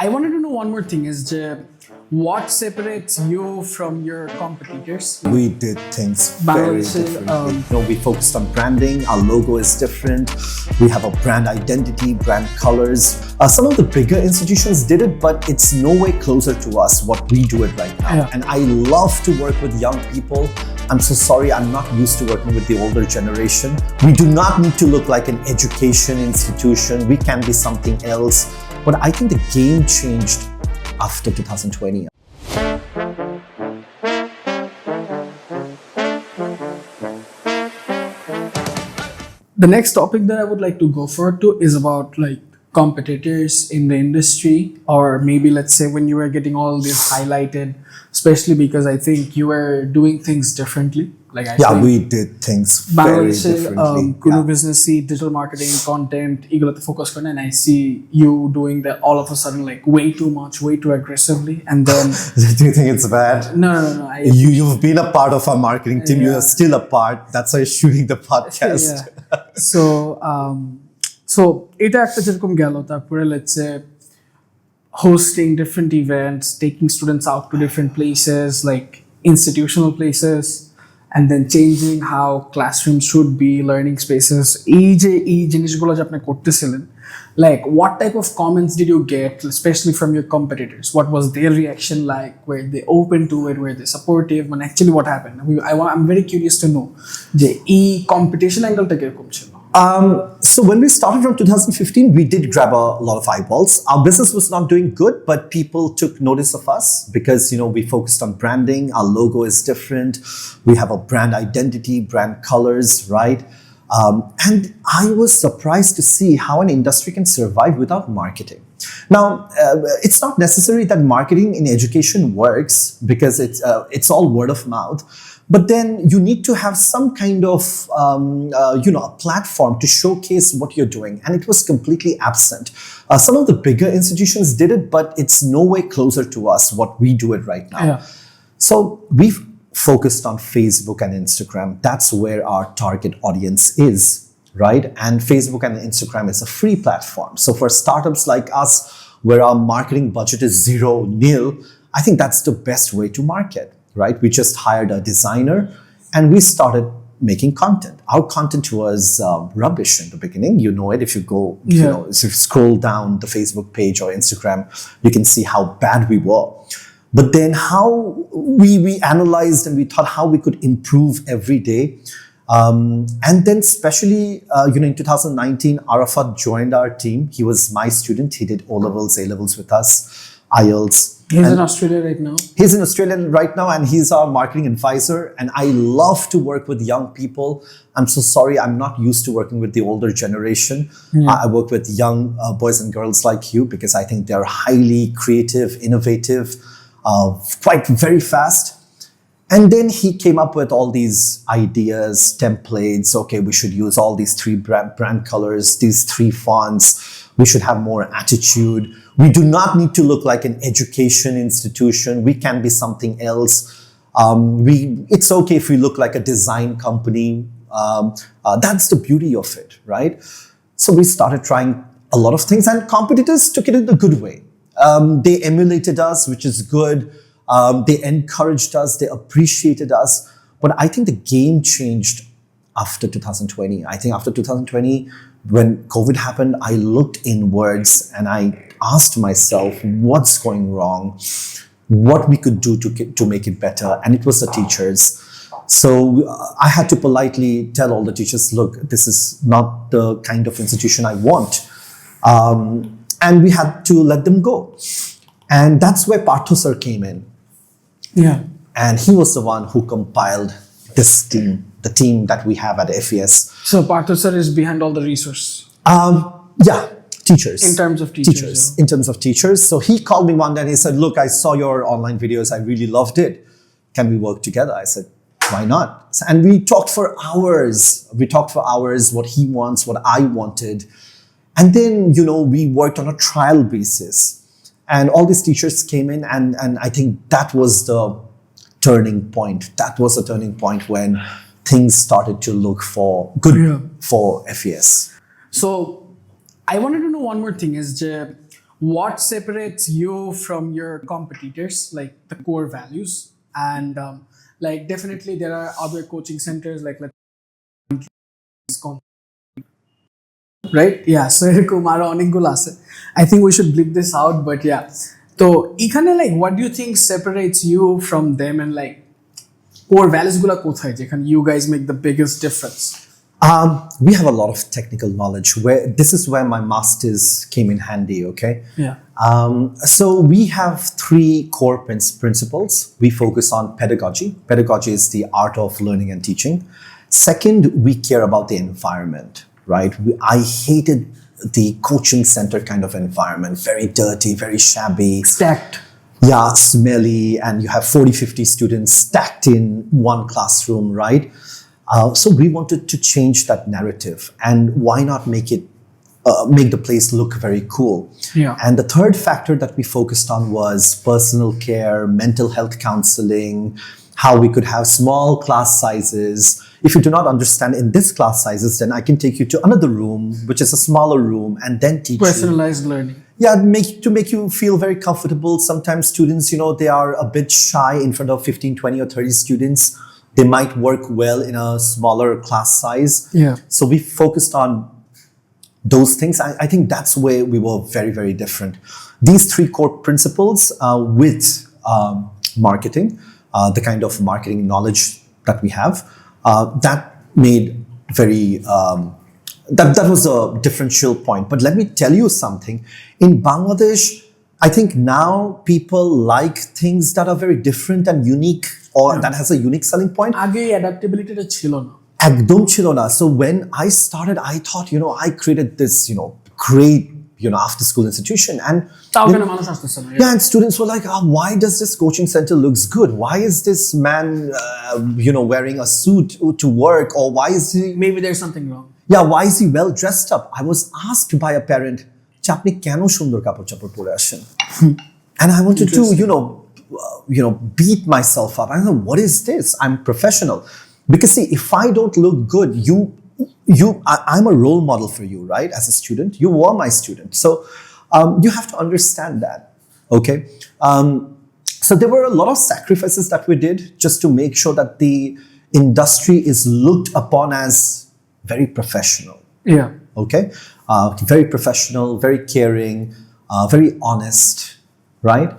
I wanted to know one more thing is what separates you from your competitors? We did things very differently. We focused on branding. Our logo is different. We have a brand identity, brand colors. Some of the bigger institutions did it, but it's no way closer to us what we do it right now. Yeah. And I love to work with young people. I'm so sorry, I'm not used to working with the older generation. We do not need to look like an education institution. We can be something else. But I think the game changed after 2020. The next topic that I would like to go forward to is about like competitors in the industry, or maybe let's say when you were getting all this highlighted, especially because I think you were doing things differently. Like I think we did things very differently. Kudu business, digital marketing, content, eagle to focus on, and I see you doing that all of a sudden like way too much, way too aggressively, and then. Do you think it's bad? No. You've been a part of our marketing team. You are still a part. That's why you're shooting the podcast. Yeah. So এটা একটা যেরকম গেল তারপরে let's say hosting different events, taking students out to different places like institutional places, and then changing how classrooms should be, learning spaces. এই জিনিসগুলো যে আপনি করতেছিলেন, like what type of comments did you get, especially from your competitors? What was their reaction like? Were they open to it? Were they supportive? And actually what happened? I'm very curious to know যে এই competition angle টা কিরকম ছিল? So when we started from 2015, we did grab a lot of eyeballs. Our business was not doing good, but people took notice of us because, we focused on branding. Our logo is different. We have a brand identity, brand colors, right? And I was surprised to see how an industry can survive without marketing. Now, it's not necessary that marketing in education works because it's all word of mouth. But then you need to have some kind of, a platform to showcase what you're doing. And it was completely absent. Some of the bigger institutions did it, but it's no way closer to us what we do it right now. Yeah. So we've focused on Facebook and Instagram. That's where our target audience is, right? And Facebook and Instagram is a free platform. So for startups like us, where our marketing budget is nil, I think that's the best way to market. Right? We just hired a designer and we started making content. Our content was rubbish in the beginning. You know it. If you go, if you scroll down the Facebook page or Instagram, you can see how bad we were. But then how we analyzed and we thought how we could improve every day. And then especially, in 2019, Arafat joined our team. He was my student. He did O-levels, A-levels with us, IELTS. He's in Australia right now. He's in Australia right now, and he's our marketing advisor. And I love to work with young people. I'm so sorry, I'm not used to working with the older generation. I work with young boys and girls like you because I think they're highly creative, innovative, quite very fast. And then he came up with all these ideas, templates. Okay, we should use all these 3 brand colors, these 3 fonts. We should have more attitude. We do not need to look like an education institution. We can be something else. It's okay if we look like a design company. That's the beauty of it, right? So we started trying a lot of things, and competitors took it in a good way. They emulated us, which is good. They encouraged us. They appreciated us. But I think the game changed after 2020. I think after 2020, when COVID happened, I looked inwards and I asked myself, what's going wrong? What we could do to make it better? And it was the teachers. So I had to politely tell all the teachers, look, this is not the kind of institution I want. And we had to let them go. And that's where Partho sir came in. Yeah. And he was the one who compiled this team, the team that we have at FES. So Partho sir is behind all the resource. Teachers. In terms of teachers. In terms of teachers. So he called me one day and he said, look, I saw your online videos. I really loved it. Can we work together? I said, why not? And we talked for hours. What he wants, what I wanted. And then, we worked on a trial basis. And all these teachers came in and I think that was the turning point. That was a turning point when things started to look good for FES. So I wanted to know one more thing is what separates you from your competitors, like the core values, and like definitely there are other coaching centers like right, yeah, so এরকম আরো অনেকগুলো আছে, I think we should bleep this out, but yeah, তো এখানে like what do you think separates you from them, and like core values গুলা কোথায় যেখানে you guys make the biggest difference? We have a lot of technical knowledge. Where this is where my masters came in handy. Okay. Yeah. So we have three core principles. We focus on pedagogy. Pedagogy is the art of learning and teaching. Second, we care about the environment. Right. I hated the coaching center kind of environment. Very dirty, very shabby, Stacked. yeah, smelly, and you have 40-50 students stacked in one classroom, right? So we wanted to change that narrative, and why not make the place look very cool? Yeah. And the third factor that we focused on was personal care, mental health counseling, how we could have small class sizes. If you do not understand in this class sizes, then I can take you to another room, which is a smaller room, and then teach you. Personalized learning. Yeah, to make you feel very comfortable. Sometimes students, they are a bit shy in front of 15, 20 or 30 students. They might work well in a smaller class size. Yeah. So we focused on those things. I think that's where we were very, very different. These three core principles with marketing, the kind of marketing knowledge that we have, that made very... That was a differential point. But let me tell you something. In Bangladesh, I think now people like things that are very different and unique, or that has a unique selling point. আগে adaptability টা ছিল না। একদম ছিল না. So when I started, I thought, I created this, great, after school institution. And তাও কেন মানুষ আসতেছে না? yeah, and students were like, why does this coaching center looks good? Why is this man, wearing a suit to work? Or why is he... Maybe there's something wrong. Yeah, why is he well dressed up? I was asked by a parent, "Chapni keno sundor kapor chapor pore ashen?" And I wanted to, beat myself up. I know, what is this? I'm professional. Because see, if I don't look good, I'm a role model for you, right? As a student, you were my student. So you have to understand that, okay? So there were a lot of sacrifices that we did just to make sure that the industry is looked upon as very professional. Yeah. Okay? Very professional, very caring, very honest, right?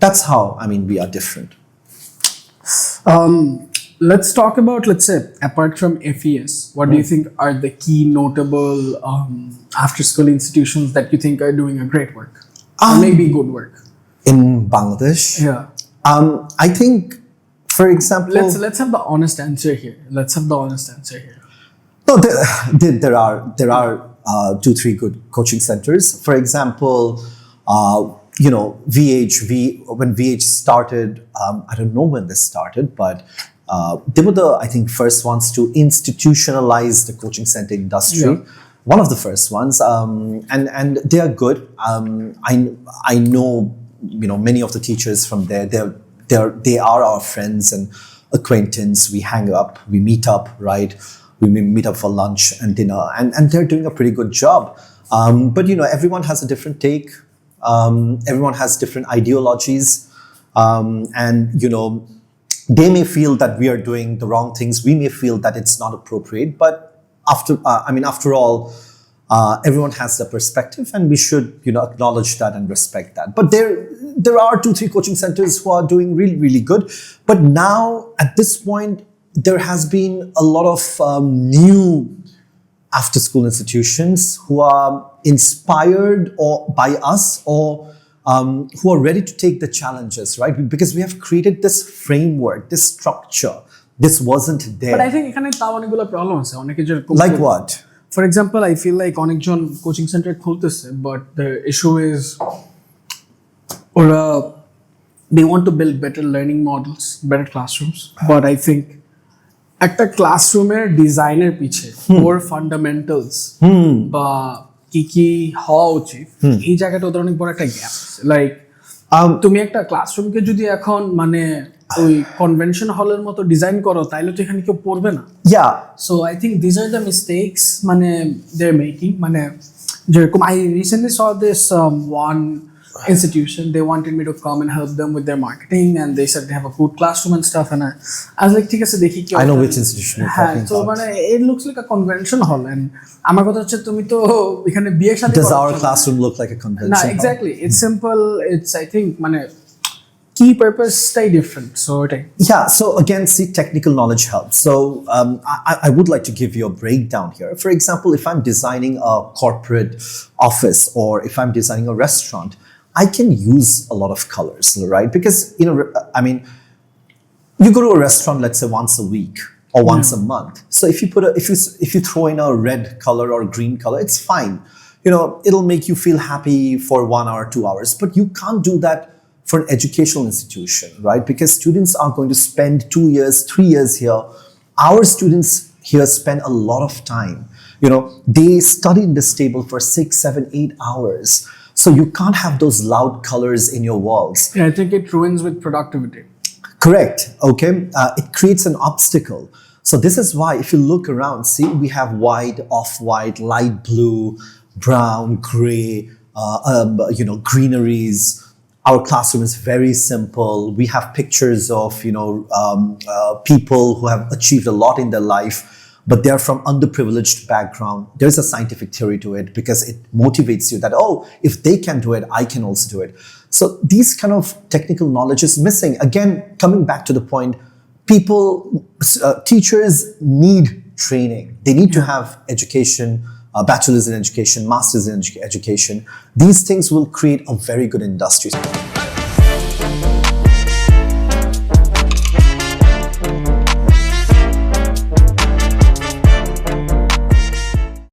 That's how, we are different. Let's talk about, let's say, apart from FES, what do you think are the key notable after-school institutions that you think are doing a great work? Or maybe good work? In Bangladesh? Yeah. I think, for example... Let's have the honest answer here. No, there are 2-3 good coaching centers. For example, when VH started, I don't know when this started, but they were the, I think, first ones to institutionalize the coaching center industry. Yeah. One of the first ones, and they are good. I know, many of the teachers from there. They are our friends and acquaintance. We hang up, we meet up, right? We meet up for lunch and dinner, and they're doing a pretty good job. But everyone has a different take. Everyone has different ideologies, and they may feel that we are doing the wrong things. We may feel that it's not appropriate. But after all, everyone has their perspective, and we should acknowledge that and respect that. But there are 2-3 coaching centers who are doing really, really good. But now at this point, there has been a lot of new after-school institutions who are inspired by us, or who are ready to take the challenges, right? Because we have created this framework, this structure. This wasn't there. But I think এখানে তাও অনেকগুলো problem আছে। অনেকে যেরকম like what? For example, I feel like অনেকজন coaching centre খুলতেছে, but the issue is they want to build better learning models, better classrooms. But I think একটা ক্লাসরুমের ডিজাইনের পিছে কোর ফান্ডামেন্টালস বা কি হওয়া উচিত, এই জায়গাটা ওদের অনেক বড় একটা গ্যাপ আছে। লাইক তুমি একটা ক্লাসরুমকে যদি এখন ওই কনভেনশন হলের মতো ডিজাইন করো, তাইলে তো এখানে কেউ পড়বে না। Yeah. So I think these are the mistakes they are making. যেরকম I recently saw this one institution. They wanted me to come and help them with their marketing, and they said they have a good classroom and stuff. And I was like, ঠিক আছে দেখি কি I know which institution you're হ্যাঁ talking তো about. মানে it looks like a convention hall, and আমার কথা হচ্ছে তুমি তো এখানে বিয়ে শাদী Does করো। our classroom look like a convention না hall? exactly, it's simple, it's I think মানে key purpose টাই different, so এটাই। Yeah, so again, see, technical knowledge helps. So I would like to give you a breakdown here. For example, if I'm designing a corporate office or if I'm designing a restaurant, I can use a lot of colors, right? Because, you know, I mean, you go to a restaurant, let's say once a week or once a month. So if you throw in a red color or green color, it's fine. You know, it'll make you feel happy for 1 hour, 2 hours, but you can't do that for an educational institution, right? Because students are going to spend 2 years, 3 years here. Our students here spend a lot of time. You know, they study in this table for 6, 7, 8 hours. So you can't have those loud colors in your walls. Yeah, I think it ruins with productivity. Correct. Okay. It creates an obstacle. So this is why, if you look around, see, we have white, off-white, light blue, brown, gray, greeneries. Our classroom is very simple. We have pictures of, people who have achieved a lot in their life, but they're from underprivileged background. There's a scientific theory to it because it motivates you that, oh, if they can do it, I can also do it. So these kind of technical knowledge is missing. Again, coming back to the point, teachers need training. They need to have education, bachelor's in education, master's in education. These things will create a very good industry.